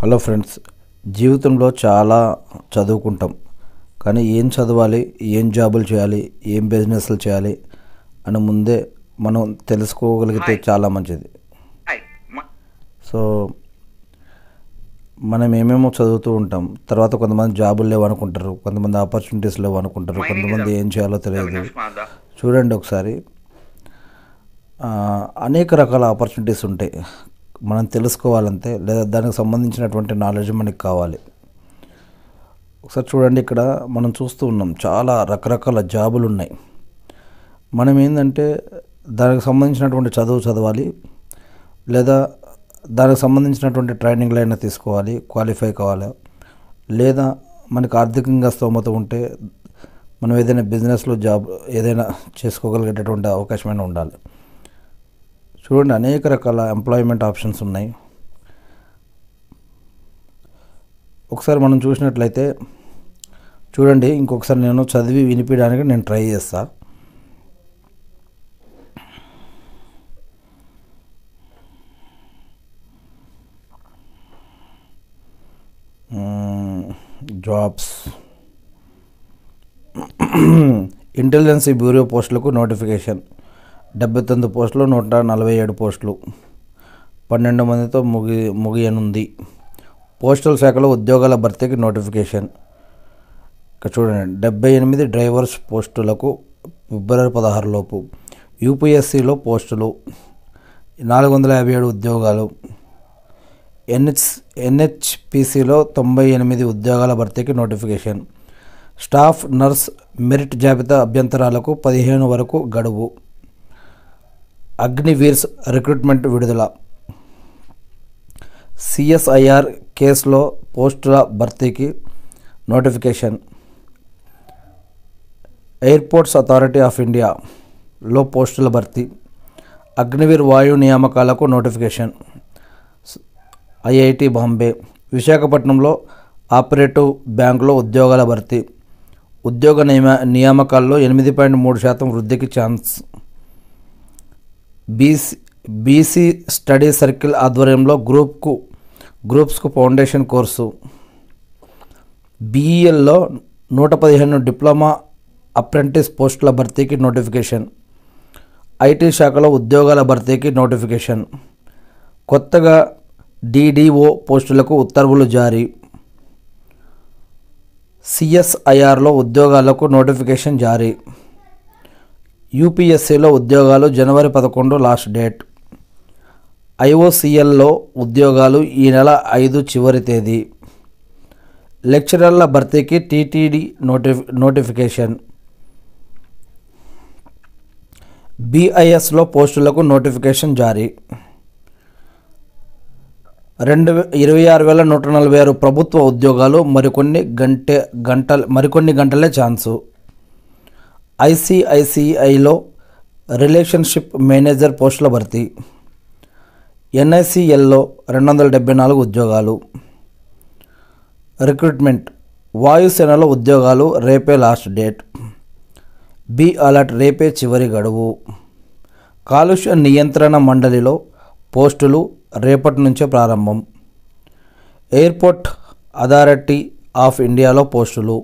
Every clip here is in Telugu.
హలో ఫ్రెండ్స్, జీవితంలో చాలా చదువుకుంటాం. కానీ ఏం చదవాలి, ఏం జాబులు చేయాలి, ఏం బిజినెస్లు చేయాలి అని ముందే మనం తెలుసుకోగలిగితే చాలా మంచిది. సో మనం ఏమేమో చదువుతూ ఉంటాం. తర్వాత కొంతమంది జాబులు లేవు అనుకుంటారు, కొంతమంది ఆపర్చునిటీస్ లేవు అనుకుంటారు, కొంతమంది ఏం చేయాలో తెలియదు. చూడండి ఒకసారి, అనేక రకాల ఆపర్చునిటీస్ ఉంటాయి. మనం తెలుసుకోవాలంటే, లేదా దానికి సంబంధించినటువంటి నాలెడ్జ్ మనకి కావాలి. ఒకసారి చూడండి, ఇక్కడ మనం చూస్తూ ఉన్నాం చాలా రకరకాల జాబులు ఉన్నాయి. మనం ఏంటంటే దానికి సంబంధించినటువంటి చదువు చదవాలి, లేదా దానికి సంబంధించినటువంటి ట్రైనింగ్లు అయినా తీసుకోవాలి, క్వాలిఫై కావాలి, లేదా మనకు ఆర్థికంగా స్తోమత ఉంటే మనం ఏదైనా బిజినెస్లో జాబ్ ఏదైనా చేసుకోగలిగేటటువంటి అవకాశమైనా ఉండాలి. చూడండి, అనేక రకాల ఎంప్లాయ్మెంట్ ఆప్షన్స్ ఉన్నాయి. ఒకసారి మనం చూసినట్లయితే చూడండి, ఇంకొకసారి నేను చదివి వినిపించడానికి నేను ట్రై చేస్తా. జాబ్స్, ఇంటెలిజెన్స్ బ్యూరో పోస్టులకు నోటిఫికేషన్ 79 పోస్టులు, 147 పోస్టులు, 12 మందితో ముగియనుంది. పోస్టల్ శాఖలో ఉద్యోగాల భర్తీకి నోటిఫికేషన్. ఇక్కడ చూడండి, 78 డ్రైవర్స్ పోస్టులకు ఫిబ్రవరి 16 లోపు. యూపీఎస్సీలో పోస్టులు 457 ఉద్యోగాలు. ఎన్హెచ్పిసిలో 98 ఉద్యోగాల భర్తీకి నోటిఫికేషన్. స్టాఫ్ నర్స్ మెరిట్ జాబితా అభ్యంతరాలకు 15 వరకు గడువు. అగ్నివీర్స్ రిక్రూట్మెంట్ విడుదల. సిఎస్ఐఆర్ కేసులో పోస్టుల భర్తీకి నోటిఫికేషన్. ఎయిర్పోర్ట్స్ అథారిటీ ఆఫ్ ఇండియాలో పోస్టుల భర్తీ. అగ్నివీర్ వాయు నియామకాలకు నోటిఫికేషన్. ఐఐటి బాంబే, విశాఖపట్నంలో ఆపరేటివ్ బ్యాంకులో ఉద్యోగాల భర్తీ. ఉద్యోగ నియామకాల్లో 8.3% వృద్ధికి ఛాన్స్. బీసీ స్టడీ సర్కిల్ ఆధ్వర్యంలో గ్రూప్స్కు ఫౌండేషన్ కోర్సు. బీఈఎల్లో 115 డిప్లొమా అప్రెంటిస్ పోస్టుల భర్తీకి నోటిఫికేషన్. ఐటీ శాఖలో ఉద్యోగాల భర్తీకి నోటిఫికేషన్. కొత్తగా డిడిఓ పోస్టులకు ఉత్తర్వులు జారీ. సిఎస్ఐఆర్లో ఉద్యోగాలకు నోటిఫికేషన్ జారీ. యూపీఎస్సీలో ఉద్యోగాలు జనవరి 11 లాస్ట్ డేట్. ఐఓసీఎల్లో ఉద్యోగాలు ఈ నెల 5 చివరి తేదీ. లెక్చరర్ల భర్తీకి టీటీడీ నోటిఫికేషన్. బీఐఎస్లో పోస్టులకు నోటిఫికేషన్ జారీ. 26,146 ప్రభుత్వ ఉద్యోగాలు, మరికొన్ని గంటలే ఛాన్సు. ఐసిఐసిఐలో రిలేషన్షిప్ మేనేజర్ పోస్టుల భర్తీ. ఎన్ఐసిఎల్లో 274 ఉద్యోగాలు. రిక్రూట్మెంట్. వాయుసేనలో ఉద్యోగాలు రేపే లాస్ట్ డేట్. బి అలర్ట్ రేపే చివరి గడువు. కాలుష్య నియంత్రణ మండలిలో పోస్టులు రేపటి నుంచే ప్రారంభం. ఎయిర్పోర్ట్ అథారిటీ ఆఫ్ ఇండియాలో పోస్టులు.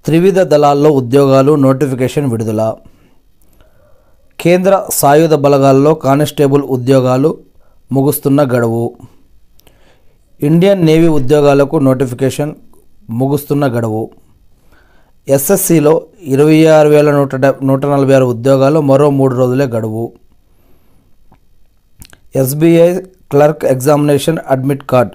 త్రివిధ దళాల్లో ఉద్యోగాలు నోటిఫికేషన్ విడుదల. కేంద్ర సాయుధ బలగాల్లో కానిస్టేబుల్ ఉద్యోగాలు ముగుస్తున్న గడువు. ఇండియన్ నేవీ ఉద్యోగాలకు నోటిఫికేషన్ ముగుస్తున్న గడువు. ఎస్ఎస్సిలో 26,146 ఉద్యోగాలు, మరో 3 రోజులే గడువు. SBI clerk examination admit card.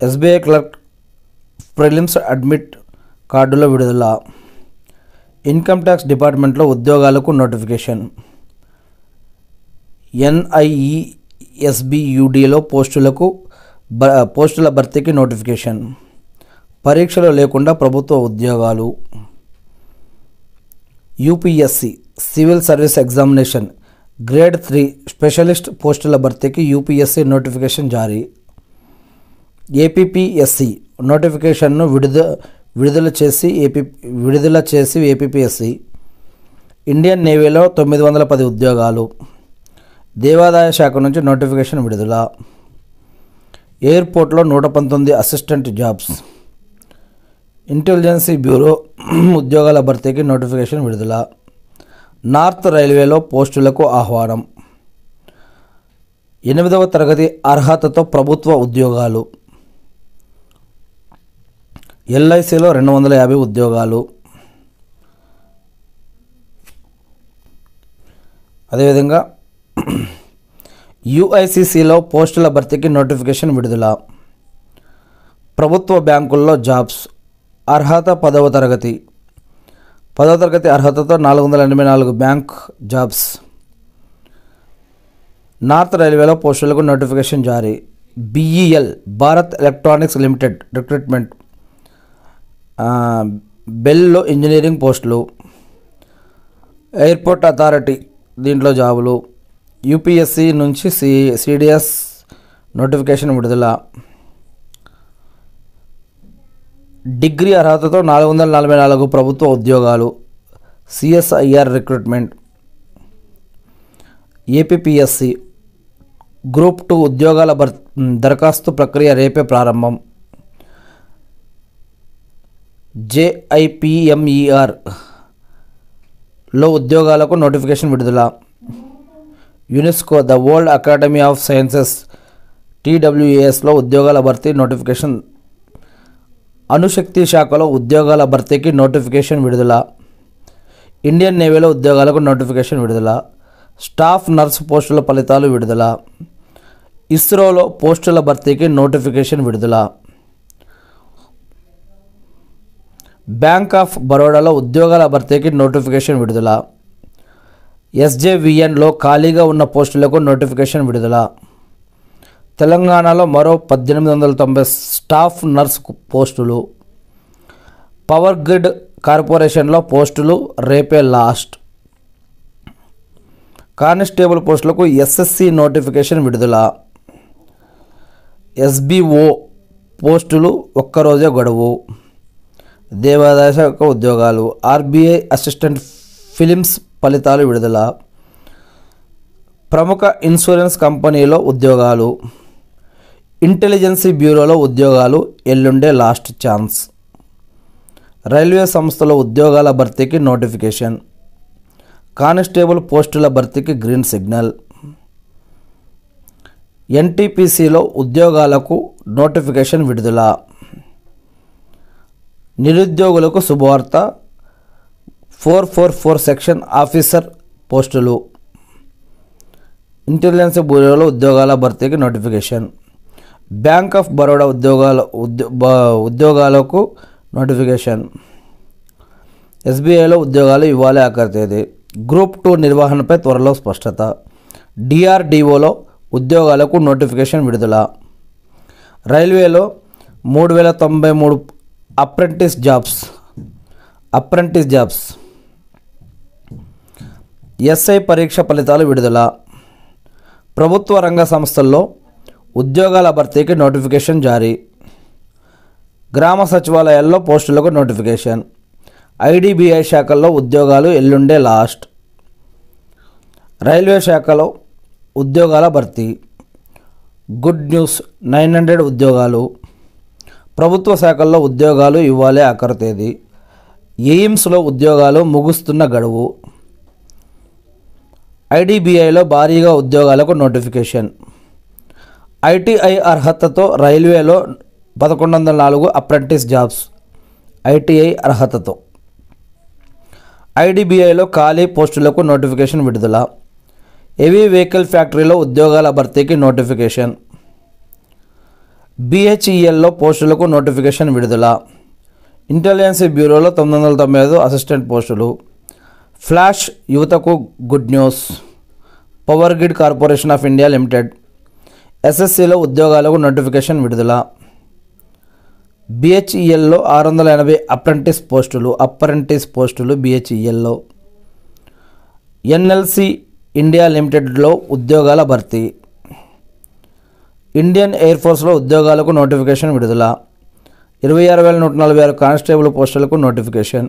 SBI clerk prelims admit కార్డుల విడుదల. ఇన్కమ్ ట్యాక్స్ డిపార్ట్మెంట్లో ఉద్యోగాలకు నోటిఫికేషన్. ఎన్ఐఈఎస్బియుడిలో పోస్టుల భర్తీకి నోటిఫికేషన్. పరీక్షలు లేకుండా ప్రభుత్వ ఉద్యోగాలు. UPSC civil service examination grade 3 specialist పోస్టుల భర్తీకి యూపీఎస్సీ నోటిఫికేషన్ జారీ. ఏపీపీఎస్సీ నోటిఫికేషన్ను విడుదల చేసి ఏపీపీఎస్సీ. ఇండియన్ నేవీలో 910 ఉద్యోగాలు. దేవాదాయ శాఖ నుంచి నోటిఫికేషన్ విడుదల. ఎయిర్పోర్ట్లో 119 అసిస్టెంట్ జాబ్స్. ఇంటెలిజెన్స్ బ్యూరో ఉద్యోగాల భర్తీకి నోటిఫికేషన్ విడుదల. నార్త్ రైల్వేలో పోస్టులకు ఆహ్వానం. 8వ తరగతి అర్హతతో ప్రభుత్వ ఉద్యోగాలు. ఎల్ఐసిలో 250 ఉద్యోగాలు. అదేవిధంగా యుఐసిసిలో పోస్టుల భర్తీకి నోటిఫికేషన్ విడుదల. ప్రభుత్వ బ్యాంకుల్లో జాబ్స్. అర్హత 10వ తరగతి. 10వ తరగతి అర్హతతో 484 బ్యాంక్ జాబ్స్. నార్త్ రైల్వేలో పోస్టులకు నోటిఫికేషన్ జారీ. BEL Bharat electronics limited recruitment. Below engineering పోస్టులు. ఎయిర్పోర్ట్ అథారిటీ దీంట్లో జాబులు. యూపీఎస్సి నుంచి సిడిఎస్ నోటిఫికేషన్ విడుదల. డిగ్రీ అర్హతతో 444 ప్రభుత్వ ఉద్యోగాలు. CSIR recruitment. ఏపీపీఎస్సి గ్రూప్ 2 ఉద్యోగాల దరఖాస్తు ప్రక్రియ రేపే ప్రారంభం. జేఐపీఎంఈఆర్ లో ఉద్యోగాలకు నోటిఫికేషన్ విడుదల. UNESCO the World Academy of Sciences TWASలో ఉద్యోగాల భర్తీ నోటిఫికేషన్. అణుశక్తి శాఖలో ఉద్యోగాల భర్తీకి నోటిఫికేషన్ విడుదల. ఇండియన్ నేవీలో ఉద్యోగాలకు నోటిఫికేషన్ విడుదల. స్టాఫ్ నర్సు పోస్టుల ఫలితాలు విడుదల. ఇస్రోలో పోస్టుల భర్తీకి నోటిఫికేషన్ విడుదల. బ్యాంక్ ఆఫ్ బరోడాలో ఉద్యోగాల భర్తీకి నోటిఫికేషన్ విడుదల. SJVNలో ఖాళీగా ఉన్న పోస్టులకు నోటిఫికేషన్ విడుదల. తెలంగాణలో మరో 1890 స్టాఫ్ నర్స్ పోస్టులు. పవర్ గ్రిడ్ కార్పొరేషన్లో పోస్టులు రేపే లాస్ట్. కానిస్టేబుల్ పోస్టులకు SSC నోటిఫికేషన్ విడుదల. SBO పోస్టులు ఒక్కరోజే గడువు. దేవాదాయ శాఖ ఉద్యోగాలు. RBI అసిస్టెంట్ ఫిలిమ్స్ ఫలితాలు విడుదల. ప్రముఖ ఇన్సూరెన్స్ కంపెనీలో ఉద్యోగాలు. ఇంటెలిజెన్స్ బ్యూరోలో ఉద్యోగాలు ఎల్లుండే లాస్ట్ ఛాన్స్. రైల్వే సంస్థలో ఉద్యోగాల భర్తీకి నోటిఫికేషన్. కానిస్టేబుల్ పోస్టుల భర్తీకి గ్రీన్ సిగ్నల్. NTPCలో ఉద్యోగాలకు నోటిఫికేషన్ విడుదల. నిరుద్యోగులకు శుభవార్త. 444 సెక్షన్ ఆఫీసర్ పోస్టులు. ఇంటెలిజెన్స్ బ్యూరోలో ఉద్యోగాల భర్తీకి నోటిఫికేషన్. బ్యాంక్ ఆఫ్ బరోడా ఉద్యోగాలకు నోటిఫికేషన్. SBIలో ఉద్యోగాలు ఇవ్వాలి ఆఖరి తేదీ. గ్రూప్ 2 నిర్వహణపై త్వరలో స్పష్టత. DRDOలో ఉద్యోగాలకు నోటిఫికేషన్ విడుదల. రైల్వేలో 3093 అప్రెంటిస్ జాబ్స్. SI పరీక్ష ఫలితాలు విడుదల. ప్రభుత్వ రంగ సంస్థల్లో ఉద్యోగాల భర్తీకి నోటిఫికేషన్ జారీ. గ్రామ సచివాలయాల్లో పోస్టులకు నోటిఫికేషన్. IDBI శాఖల్లో ఉద్యోగాలు ఎల్లుండే లాస్ట్. రైల్వే శాఖలో ఉద్యోగాల భర్తీ. గుడ్ న్యూస్ 900 ఉద్యోగాలు. ప్రభుత్వ శాఖల్లో ఉద్యోగాలు ఇవ్వాలి ఆఖరి తేదీ. ఎయిమ్స్లో ఉద్యోగాలు ముగుస్తున్న గడువు. IDBIలో భారీగా ఉద్యోగాలకు నోటిఫికేషన్. ITI అర్హతతో రైల్వేలో 1104 అప్రెంటిస్ జాబ్స్. ITI అర్హతతో. IDBIలో ఖాళీ పోస్టులకు నోటిఫికేషన్ విడుదల. హెవీ వెహికల్ ఫ్యాక్టరీలో ఉద్యోగాల భర్తీకి నోటిఫికేషన్. BHELలో పోస్టులకు నోటిఫికేషన్ విడుదల. ఇంటెలిజెన్స్ బ్యూరోలో 995 అసిస్టెంట్ పోస్టులు. ఫ్లాష్ యువతకు good news. Power grid corporation of India limited SSCలో ఉద్యోగాలకు నోటిఫికేషన్ విడుదల. BHELలో 680 అప్రెంటిస్ పోస్టులు BHELలో. NLC ఇండియా లిమిటెడ్లో ఉద్యోగాల భర్తీ. ఇండియన్ ఎయిర్ ఫోర్స్లో ఉద్యోగాలకు నోటిఫికేషన్ విడుదల. 26,146 కానిస్టేబుల్ పోస్టులకు నోటిఫికేషన్.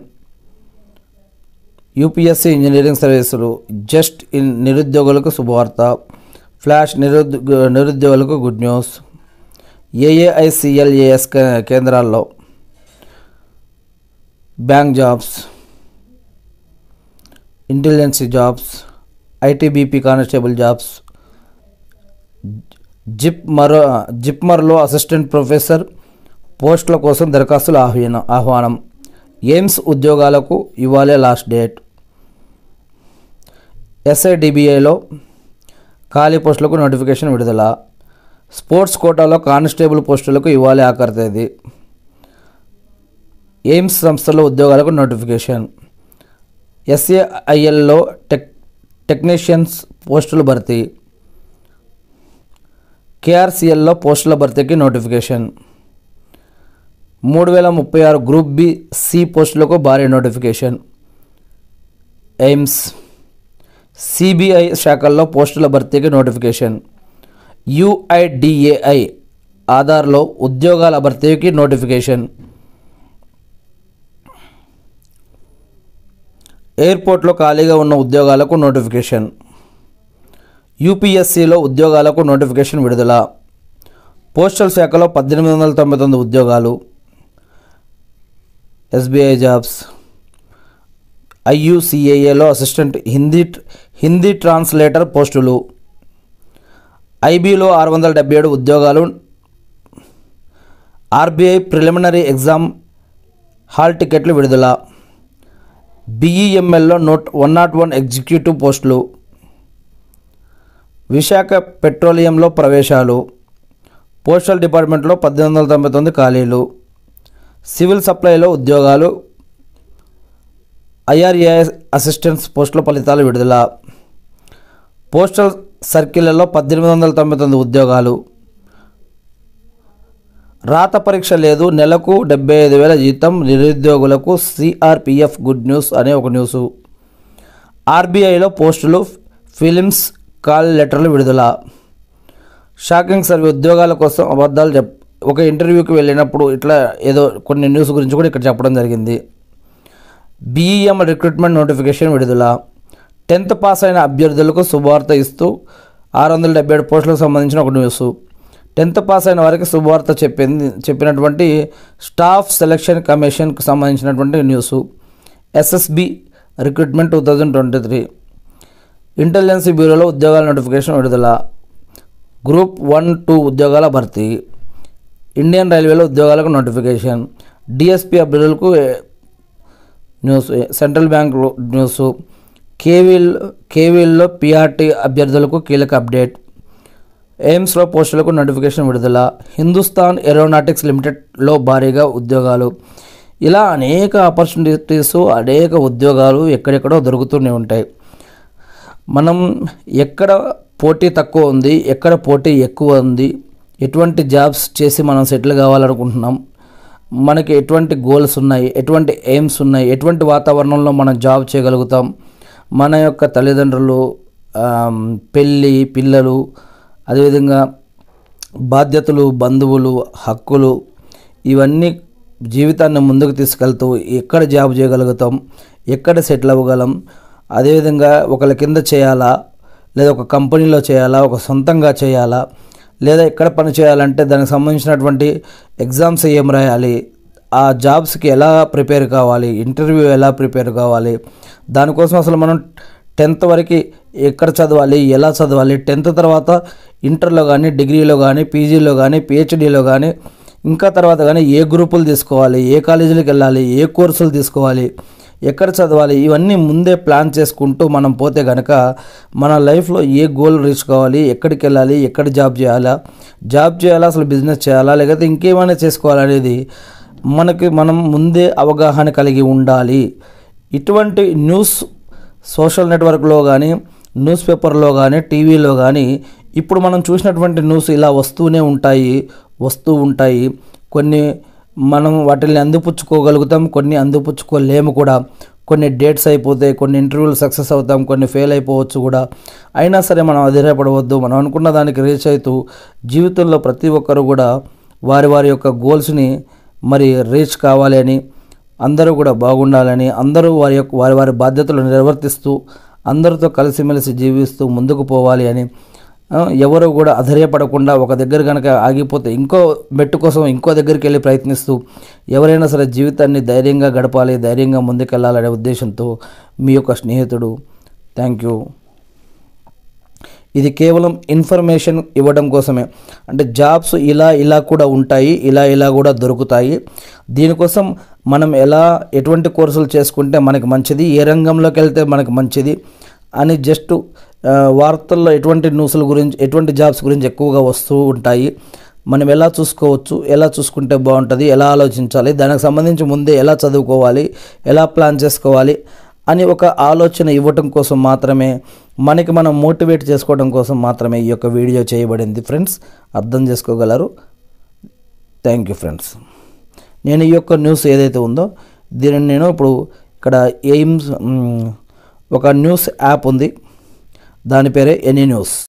UPSC ఇంజనీరింగ్ సర్వీసులు జస్ట్ నిరుద్యోగులకు శుభవార్త. ఫ్లాష్ నిరుద్యోగులకు గుడ్ న్యూస్. ఏఏఐసిఎల్ఏఎస్ కేంద్రాల్లో bank jobs, intelligence jobs, ITBP constable jobs, జిప్మర్లో అసిస్టెంట్ ప్రొఫెసర్ పోస్టుల కోసం దరఖాస్తుల ఆహ్వానం. ఎయిమ్స్ ఉద్యోగాలకు ఇవ్వాలే లాస్ట్ డేట్. ఎస్ఐడిబిఐలో ఖాళీ పోస్టులకు నోటిఫికేషన్ విడుదల. స్పోర్ట్స్ కోటాలో కానిస్టేబుల్ పోస్టులకు ఇవ్వాలి ఆఖరి తేదీ. ఎయిమ్స్ సంస్థలో ఉద్యోగాలకు నోటిఫికేషన్. ఎస్ఏఐఎల్లో టెక్నీషియన్స్ పోస్టుల భర్తీ. కేఆర్సీఎల్లో పోస్టుల భర్తీకి నోటిఫికేషన్. 3036 గ్రూప్ బి సి పోస్టులకు భారీ నోటిఫికేషన్. ఎయిమ్స్, సిబిఐ శాఖల్లో పోస్టుల భర్తీకి నోటిఫికేషన్. యుఐడిఏఐ ఆధార్లో ఉద్యోగాల భర్తీకి నోటిఫికేషన్. ఎయిర్పోర్ట్లో ఖాళీగా ఉన్న ఉద్యోగాలకు నోటిఫికేషన్. యూపీఎస్సీలో ఉద్యోగాలకు నోటిఫికేషన్ విడుదల. పోస్టల్ శాఖలో 1899 ఉద్యోగాలు. SBI jobs. ఐయుసిఏఏలో అసిస్టెంట్ హిందీ ట్రాన్స్లేటర్ పోస్టులు. ఐబీలో 677 ఉద్యోగాలు. ఆర్బీఐ ప్రిలిమినరీ ఎగ్జామ్ హాల్ టికెట్లు విడుదల. బీఈఎంఎల్లో 101 ఎగ్జిక్యూటివ్ పోస్టులు. విశాఖ పెట్రోలియంలో ప్రవేశాలు. పోస్టల్ డిపార్ట్మెంట్లో 1899 ఖాళీలు. సివిల్ సప్లైలో ఉద్యోగాలు. ఐఆర్ఏ అసిస్టెంట్స్ పోస్టుల ఫలితాలు విడుదల. పోస్టల్ సర్కిళ్లలో 1899 ఉద్యోగాలు. రాత పరీక్ష లేదు, నెలకు 75,000 జీతం నిరుద్యోగులకు సిఆర్పిఎఫ్ గుడ్ న్యూస్ అనే ఒక న్యూసు. ఆర్బీఐలో పోస్టులు, ఫిలిమ్స్ కాల్ లెటర్లు విడుదల. షాకింగ్ సర్వే ఉద్యోగాల కోసం అబద్ధాలు ఒక ఇంటర్వ్యూకి వెళ్ళినప్పుడు ఇట్లా ఏదో కొన్ని న్యూస్ గురించి కూడా ఇక్కడ చెప్పడం జరిగింది. బీఈఎం రిక్రూట్మెంట్ నోటిఫికేషన్ విడుదల. 10th పాస్ అయిన అభ్యర్థులకు శుభవార్త ఇస్తూ 677 పోస్టులకు సంబంధించిన ఒక న్యూసు. 10th పాస్ అయిన వారికి శుభవార్త చెప్పినటువంటి స్టాఫ్ సెలక్షన్ కమిషన్కు సంబంధించినటువంటి న్యూసు. SSB recruitment 2023. ఇంటెలిజెన్సీ బ్యూరోలో ఉద్యోగాల నోటిఫికేషన్ విడుదల. గ్రూప్ 1-2 ఉద్యోగాల భర్తీ. ఇండియన్ రైల్వేలో ఉద్యోగాలకు నోటిఫికేషన్. డిఎస్పీ అభ్యర్థులకు న్యూస్. Central bank news. కేవీల్లో పిఆర్టీ అభ్యర్థులకు కీలక అప్డేట్. ఎయిమ్స్లో పోస్టులకు నోటిఫికేషన్ విడుదల. హిందుస్థాన్ ఏరోనాటిక్స్ లిమిటెడ్లో భారీగా ఉద్యోగాలు. ఇలా అనేక ఆపర్చునిటీస్, అనేక ఉద్యోగాలు ఎక్కడెక్కడో దొరుకుతూనే ఉంటాయి. మనం ఎక్కడ పోటీ తక్కువ ఉంది, ఎక్కడ పోటీ ఎక్కువ ఉంది, ఎటువంటి జాబ్స్ చేసి మనం సెటిల్ కావాలనుకుంటున్నాం, మనకి ఎటువంటి గోల్స్ ఉన్నాయి, ఎటువంటి ఎయిమ్స్ ఉన్నాయి, ఎటువంటి వాతావరణంలో మనం జాబ్ చేయగలుగుతాం, మన యొక్క తల్లిదండ్రులు, పెళ్ళి, పిల్లలు, అదేవిధంగా బాధ్యతలు, బంధువులు, హక్కులు, ఇవన్నీ జీవితాన్ని ముందుకు తీసుకెళ్తూ ఎక్కడ జాబ్ చేయగలుగుతాం, ఎక్కడ సెటిల్ అవ్వగలం, అదేవిధంగా ఒకళ్ళ కింద చేయాలా, లేదా ఒక కంపెనీలో చేయాలా, ఒక సొంతంగా చేయాలా, లేదా ఎక్కడ పని చేయాలంటే దానికి సంబంధించినటువంటి ఎగ్జామ్స్ ఏం రాయాలి, ఆ జాబ్స్కి ఎలా ప్రిపేర్ కావాలి, ఇంటర్వ్యూ ఎలా ప్రిపేర్ కావాలి, దానికోసం అసలు మనం 10th వరకు ఎక్కడ చదవాలి, ఎలా చదవాలి, 10th తర్వాత ఇంటర్లో కానీ, డిగ్రీలో కానీ, పీజీలో కానీ, పిహెచ్డీలో కానీ, ఇంకా తర్వాత కానీ ఏ గ్రూపులు తీసుకోవాలి, ఏ కాలేజీలకు వెళ్ళాలి, ఏ కోర్సులు తీసుకోవాలి, ఎక్కడ చదవాలి, ఇవన్నీ ముందే ప్లాన్ చేసుకుంటూ మనం పోతే కనుక మన లైఫ్లో ఏ గోల్ రీచ్ కావాలి, ఎక్కడికి వెళ్ళాలి, ఎక్కడ జాబ్ చేయాలా, అసలు బిజినెస్ చేయాలా, లేకపోతే ఇంకేమైనా చేసుకోవాలనేది మనం ముందే అవగాహన కలిగి ఉండాలి. ఇటువంటి న్యూస్ సోషల్ నెట్వర్క్లో కానీ, న్యూస్ పేపర్లో కానీ, టీవీలో కానీ ఇప్పుడు మనం చూసినటువంటి న్యూస్ ఇలా వస్తూ ఉంటాయి. కొన్ని మనం వాటిని అందిపుచ్చుకోగలుగుతాం, కొన్ని అందిపుచ్చుకోలేము కూడా. కొన్ని డేట్స్ అయిపోతాయి, కొన్ని ఇంటర్వ్యూలు సక్సెస్ అవుతాం, కొన్ని ఫెయిల్ అయిపోవచ్చు కూడా. అయినా సరే మనం అధైర్యపడవద్దు. మనం అనుకున్న దానికి రీచ్ అవుతూ జీవితంలో ప్రతి ఒక్కరు కూడా వారి యొక్క గోల్స్ని మరి రీచ్ కావాలి అని, అందరూ కూడా బాగుండాలని, అందరూ వారి బాధ్యతలు నిర్వర్తిస్తూ అందరితో కలిసిమెలిసి జీవిస్తూ ముందుకు పోవాలి అని ఎవరు కూడా అధైర్యపడకుండా ఒక దగ్గర కనుక ఆగిపోతే ఇంకో మెట్టు కోసం ఇంకో దగ్గరికి వెళ్ళి ప్రయత్నిస్తూ ఎవరైనా సరే జీవితాన్ని ధైర్యంగా గడపాలి, ధైర్యంగా ముందుకెళ్ళాలనే ఉద్దేశంతో మీ యొక్క స్నేహితుడు. Thank you. ఇది కేవలం ఇన్ఫర్మేషన్ ఇవ్వడం కోసమే. అంటే జాబ్స్ ఇలా కూడా ఉంటాయి, ఇలా కూడా దొరుకుతాయి. దీనికోసం మనం ఎటువంటి కోర్సులు చేసుకుంటే మనకి మంచిది, ఏ రంగంలోకి వెళ్తే మనకి మంచిది అని జస్ట్ వార్తల్లో ఎటువంటి న్యూస్ల గురించి, ఎటువంటి జాబ్స్ గురించి ఎక్కువగా వస్తూ ఉంటాయి. మనం ఎలా చూసుకోవచ్చు, ఎలా చూసుకుంటే బాగుంటుంది, ఎలా ఆలోచించాలి, దానికి సంబంధించి ముందే ఎలా చదువుకోవాలి, ఎలా ప్లాన్ చేసుకోవాలి అని ఒక ఆలోచన ఇవ్వటం కోసం మాత్రమే, మనకి మనం మోటివేట్ చేసుకోవడం కోసం మాత్రమే ఈ యొక్క వీడియో చేయబడింది ఫ్రెండ్స్. అర్థం చేసుకోగలరు. Thank you friends. నేను ఈ యొక్క న్యూస్ ఏదైతే ఉందో దీనిని నేను ఇప్పుడు ఇక్కడ ఎయిమ్స్ ఒక న్యూస్ యాప్ ఉంది, దాని పేరే ఎనీ న్యూస్.